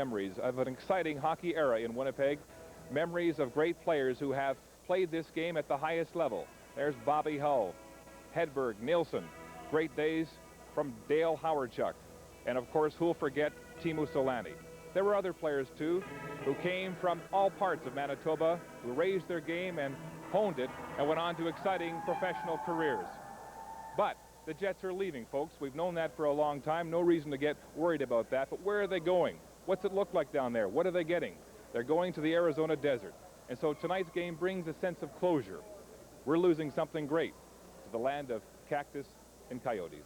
Memories of an exciting hockey era in Winnipeg. Memories of great players who have played this game at the highest level. There's Bobby Hull, Hedberg, Nilsson. Great days from Dale Howardchuk. And of course, who'll forget Teemu Selanne. There were other players too who came from all parts of Manitoba, who raised their game and honed it and went on to exciting professional careers. But the Jets are leaving, folks. We've known that for a long time. No reason to get worried about that. But where are they going? What's it look like down there? What are they getting? They're going to the Arizona desert. And so tonight's game brings a sense of closure. We're losing something great to the land of cactus and coyotes.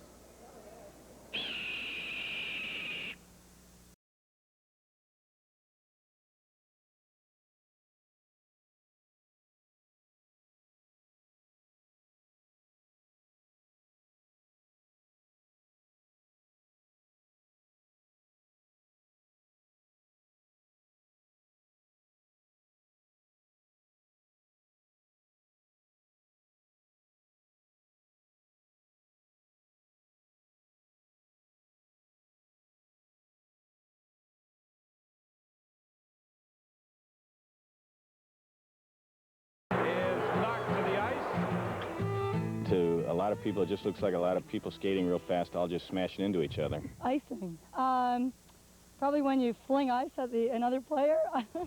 To a lot of people, it just looks like a lot of people skating real fast, all just smashing into each other. Icing. Probably when you fling ice at another player.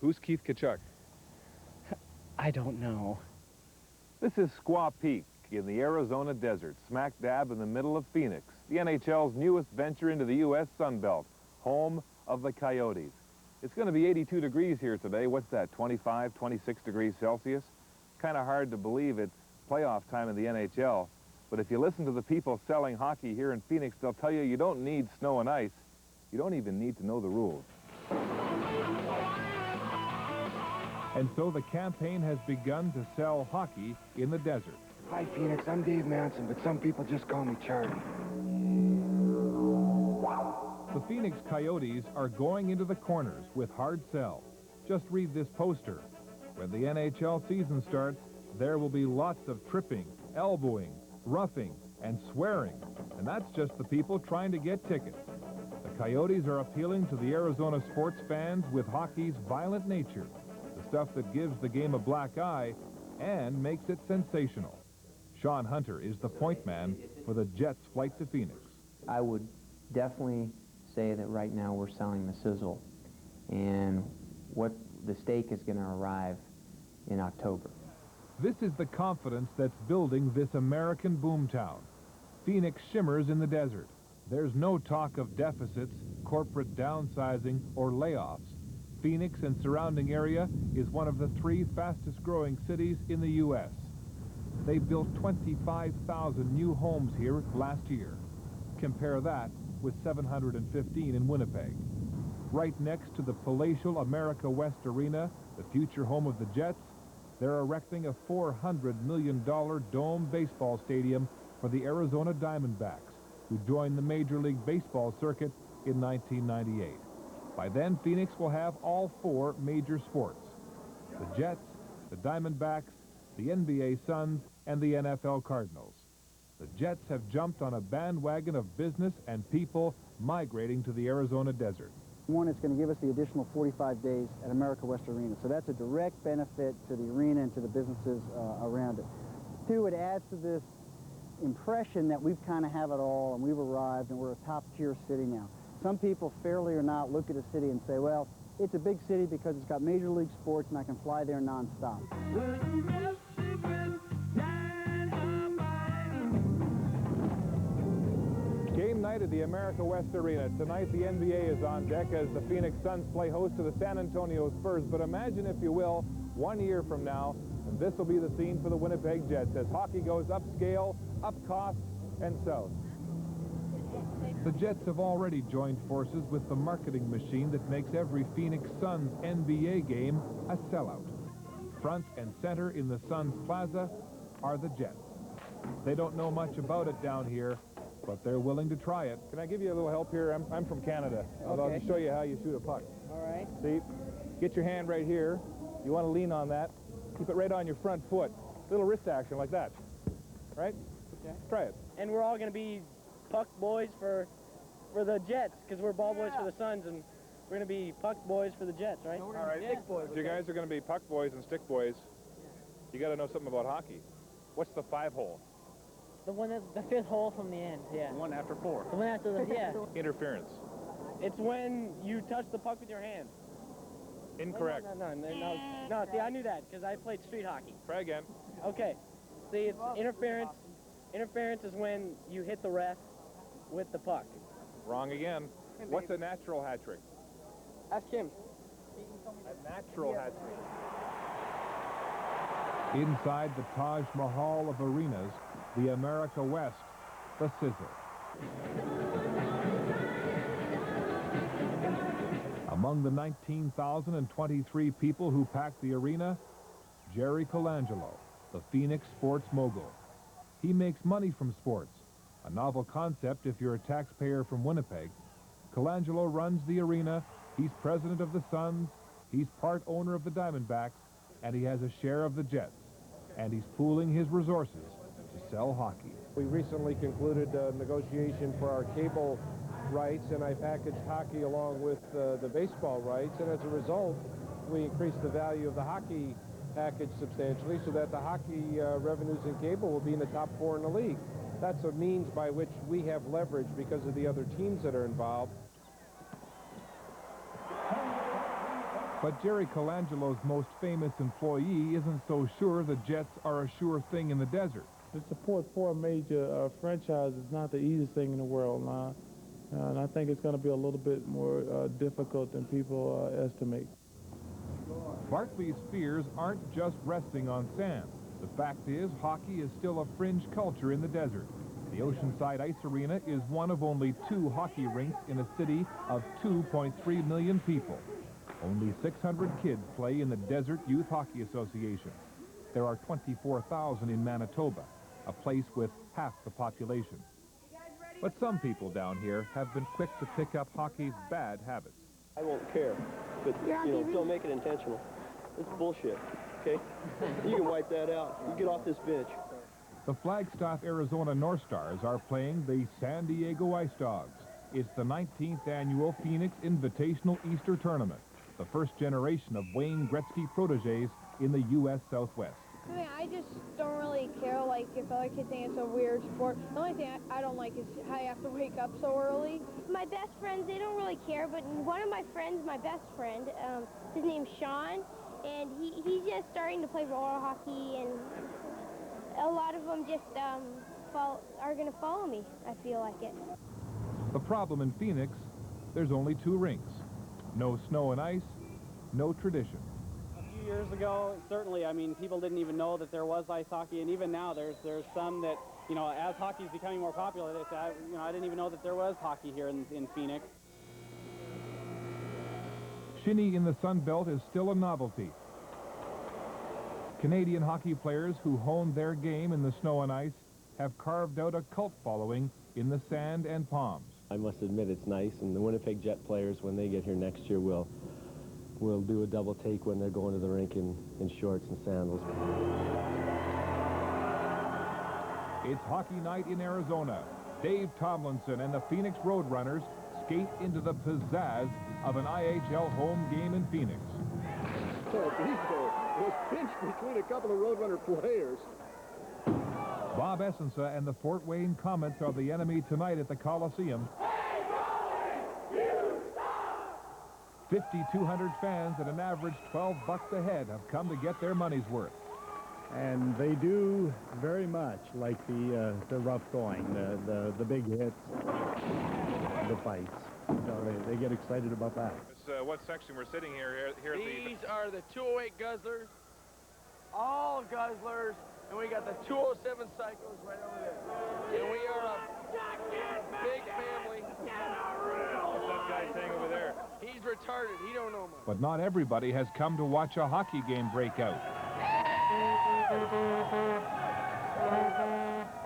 Who's Keith Tkachuk? I don't know. This is Squaw Peak in the Arizona desert, smack dab in the middle of Phoenix, the NHL's newest venture into the U.S. Sun Belt, home of the Coyotes. It's going to be 82 degrees here today. What's that, 25, 26 degrees Celsius? Kind of hard to believe it's playoff time in the NHL, but if you listen to the people selling hockey here in Phoenix, they'll tell you you don't need snow and ice. You don't even need to know the rules. And so the campaign has begun to sell hockey in the desert. Hi, Phoenix. I'm Dave Manson, but some people just call me Charlie. The Phoenix Coyotes are going into the corners with hard sell. Just read this poster. When the NHL season starts, there will be lots of tripping, elbowing, roughing, and swearing. And that's just the people trying to get tickets. The Coyotes are appealing to the Arizona sports fans with hockey's violent nature, the stuff that gives the game a black eye and makes it sensational. Sean Hunter is the point man for the Jets' flight to Phoenix. I would definitely say that right now we're selling the sizzle, and what the steak is going to arrive in October. This is the confidence that's building this American boomtown. Phoenix shimmers in the desert. There's no talk of deficits, corporate downsizing, or layoffs. Phoenix and surrounding area is one of the 3 fastest growing cities in the U.S. They built 25,000 new homes here last year. Compare that with 715 in Winnipeg. Right next to the palatial America West Arena, the future home of the Jets, they're erecting a $400 million dome baseball stadium for the Arizona Diamondbacks, who joined the Major League Baseball circuit in 1998. By then, Phoenix will have all 4 major sports: the Jets, the Diamondbacks, the NBA Suns, and the NFL Cardinals. The Jets have jumped on a bandwagon of business and people migrating to the Arizona desert. One, it's going to give us the additional 45 days at America West Arena, so that's a direct benefit to the arena and to the businesses around it. 2, it adds to this impression that we've kind of have it all and we've arrived and we're a top-tier city now. Some people, fairly or not, look at a city and say, well, it's a big city because it's got major league sports and I can fly there nonstop. Game night at the America West Arena. Tonight, the NBA is on deck as the Phoenix Suns play host to the San Antonio Spurs. But imagine, if you will, 1 year from now, and this will be the scene for the Winnipeg Jets as hockey goes upscale, up cost, and south. The Jets have already joined forces with the marketing machine that makes every Phoenix Suns NBA game a sellout. Front and center in the Suns Plaza are the Jets. They don't know much about it down here, but they're willing to try it. Can I give you a little help here? I'm from Canada. Okay. I'll show you how you shoot a puck. All right. See, get your hand right here. You want to lean on that. Keep it right on your front foot. Little wrist action like that. Right? Okay. Try it. And we're all going to be puck boys for the Jets, because we're ball boys for the Suns, and We're going to be puck boys for the Jets, right? All right. Stick boys. If you guys are going to be puck boys and stick boys, you got to know something about hockey. What's the 5-hole? The one that's the fifth hole from the end, yeah. The one after 4. The one after the, yeah. Interference. It's when you touch the puck with your hand. Incorrect. No, see, I knew that because I played street hockey. Try again. Okay. See, it's interference. Interference is when you hit the ref with the puck. Wrong again. What's a natural hat trick? Ask him. A natural hat trick. Inside the Taj Mahal of arenas, the America West, the Sizzle. Among the 19,023 people who packed the arena, Jerry Colangelo, the Phoenix sports mogul. He makes money from sports, a novel concept if you're a taxpayer from Winnipeg. Colangelo runs the arena, he's president of the Suns, he's part owner of the Diamondbacks, and he has a share of the Jets. And he's pooling his resources to sell hockey. We recently concluded a negotiation for our cable rights, and I packaged hockey along with the baseball rights, and as a result, we increased the value of the hockey package substantially so that the hockey revenues in cable will be in the top 4 in the league. That's a means by which we have leverage because of the other teams that are involved. But Jerry Colangelo's most famous employee isn't so sure the Jets are a sure thing in the desert. To support 4 major franchises is not the easiest thing in the world now. And I think it's going to be a little bit more difficult than people estimate. Barclay's fears aren't just resting on sand. The fact is, hockey is still a fringe culture in the desert. The Oceanside Ice Arena is one of only 2 hockey rinks in a city of 2.3 million people. Only 600 kids play in the Desert Youth Hockey Association. There are 24,000 in Manitoba, a place with half the population. But some people down here have been quick to pick up hockey's bad habits. I won't care, but, don't make it intentional. It's bullshit, okay? You can wipe that out. You get off this bench. The Flagstaff, Arizona North Stars are playing the San Diego Ice Dogs. It's the 19th annual Phoenix Invitational Easter Tournament, the first generation of Wayne Gretzky protégés in the U.S. Southwest. I just don't really care, like, if other kids think it's a weird sport. The only thing I don't like is how you have to wake up so early. My best friends, they don't really care, but one of my friends, my best friend, his name's Sean, and he's just starting to play roller hockey, and a lot of them just are going to follow me, I feel like it. The problem in Phoenix, there's only 2 rinks. No snow and ice, no tradition. A few years ago, certainly, I mean, people didn't even know that there was ice hockey, and even now there's some that, as hockey is becoming more popular, they say, I didn't even know that there was hockey here in Phoenix. Shinny in the Sun Belt is still a novelty. Canadian hockey players who honed their game in the snow and ice have carved out a cult following in the sand and palms. I must admit it's nice, and the Winnipeg Jet players, when they get here next year, will do a double take when they're going to the rink in shorts and sandals. It's hockey night in Arizona. Dave Tomlinson and the Phoenix Roadrunners skate into the pizzazz of an IHL home game in Phoenix. It was pinched between a couple of Roadrunner players. Bob Essensa and the Fort Wayne Comets are the enemy tonight at the Coliseum. 5,200 fans at an average $12 a head have come to get their money's worth. And they do very much like the rough going, the big hits, the fights. They get excited about that. What section we're sitting here at These are the 208 guzzlers, all guzzlers, and we got the 207 cycles right over there. And we are a big family. What's that guy saying over there? He's retarded. He don't know much. But not everybody has come to watch a hockey game break out.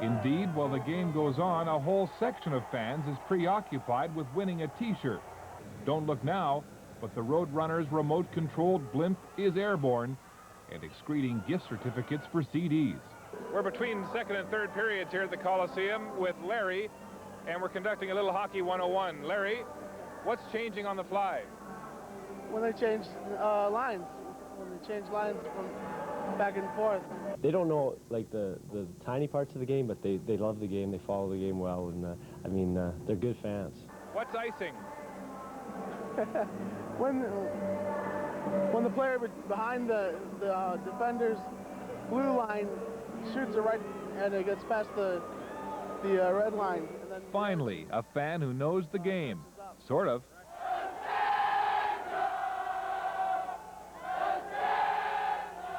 Indeed, while the game goes on, a whole section of fans is preoccupied with winning a T-shirt. Don't look now, but the Roadrunners' remote-controlled blimp is airborne and excreting gift certificates for CDs. We're between second and third periods here at the Coliseum with Larry, and we're conducting a little Hockey 101. Larry, what's changing on the fly? when they change lines, when they change lines from back and forth. They don't know like the tiny parts of the game, but they love the game. They follow the game well, and I mean they're good fans. What's icing? When the player behind the defender's blue line shoots it right and it gets past the red line. And then Finally, a fan who knows the game. Sort of.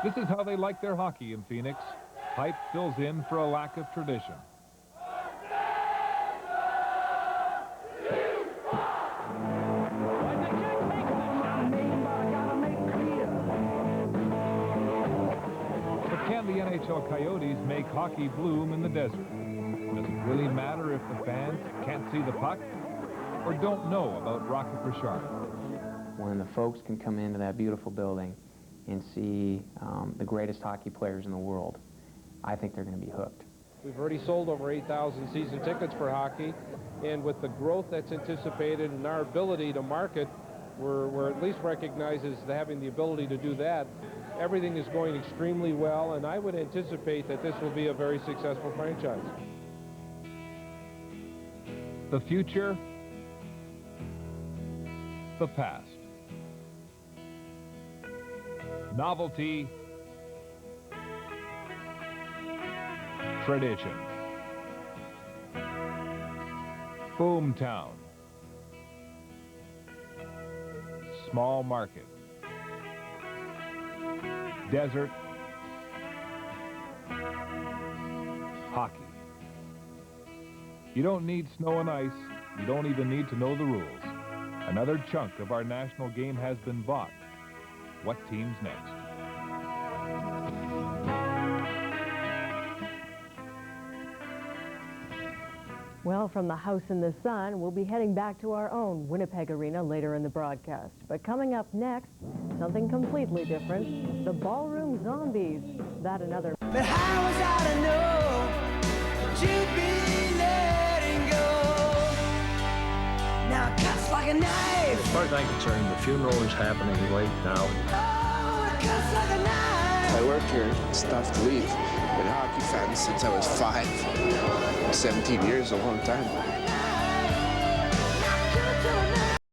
This is how they like their hockey in Phoenix. Pipe fills in for a lack of tradition. But can the NHL Coyotes make hockey bloom in the desert? Does it really matter if the fans can't see the puck or don't know about Rocket Richard? When the folks can come into that beautiful building and see the greatest hockey players in the world, I think they're going to be hooked. We've already sold over 8,000 season tickets for hockey, and with the growth that's anticipated and our ability to market, we're at least recognized as having the ability to do that. Everything is going extremely well, and I would anticipate that this will be a very successful franchise. The future, the past. Novelty, tradition. Boomtown. Small market. Desert. Hockey. You don't need snow and ice. You don't even need to know the rules. Another chunk of our national game has been bought. What team's next? Well, from the house in the sun, we'll be heading back to our own Winnipeg Arena later in the broadcast. But coming up next, something completely different, the Ballroom Zombies. That another... But how was I to know that you'd be letting go? Now it cuts like a knife. As far as I'm concerned, the funeral is happening right now. Oh, it cuts like a knife. I work here. It's tough to leave. Been a hockey fan since I was 5. 17 years, a long time.